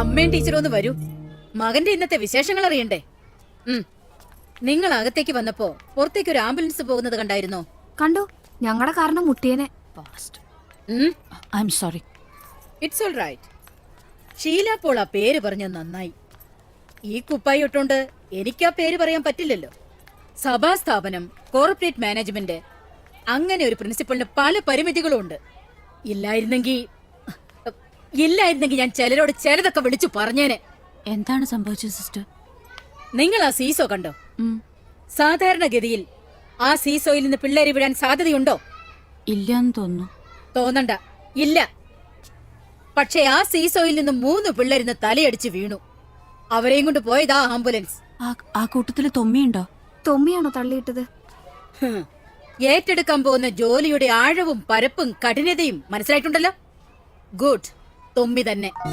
അമ്മയും ടീച്ചറും ഒന്ന് വരൂ. മകന്റെ ഇന്നത്തെ വിശേഷങ്ങൾ അറിയണ്ടേ? നിങ്ങൾ അകത്തേക്ക് വന്നപ്പോ പുറത്തേക്ക് ഒരു ആംബുലൻസ് പോകുന്നത് കണ്ടായിരുന്നോ? കണ്ടു. ഞങ്ങളുടെ കാരണം മുട്ടിയനെ. Sorry. It's all right. Sheela Paul ആ പേര് പറഞ്ഞത് നന്നായി. ഈ കുപ്പായി ഇട്ടോണ്ട് എനിക്ക് ആ പേര് പറയാൻ പറ്റില്ലല്ലോ. സഭാസ്ഥാപനം, കോർപ്പറേറ്റ് മാനേജ്മെന്റ്, അങ്ങനെ ഒരു പ്രിൻസിപ്പളിന് പല പരിമിതികളും ഉണ്ട്. ഇല്ലായിരുന്നെങ്കിൽ ഞാൻ ചിലരോട് ചിലതൊക്കെ വിളിച്ചു പറഞ്ഞേനെ. എന്താണ് സംഭവിച്ചത് സിസ്റ്റർ? നിങ്ങൾ ആ സീസോ കണ്ടോ? സാധാരണഗതിയിൽ ആ സീസോയിൽ നിന്ന് പിള്ളേര് വീഴാൻ സാധ്യതയുണ്ടോ? ഇല്ലെന്ന് തോന്നുന്നു. തോന്നണ്ട, ഇല്ല. പക്ഷെ ആ സീസോയിൽ നിന്ന് 3 പിള്ളേരിന്ന് തലയടിച്ച് വീണു. അവരെയും കൊണ്ട് പോയതാ ആംബുലൻസ്. ആ കൂട്ടത്തില് തൊമ്മിയുണ്ടോ? തൊമ്മിയാണോ തള്ളിയിട്ടത്? ഏറ്റെടുക്കാൻ പോകുന്ന ജോലിയുടെ ആഴവും പരപ്പും കഠിനതയും മനസ്സിലായിട്ടുണ്ടല്ലോ. ഗുഡ്, തൊമ്മി തന്നെ.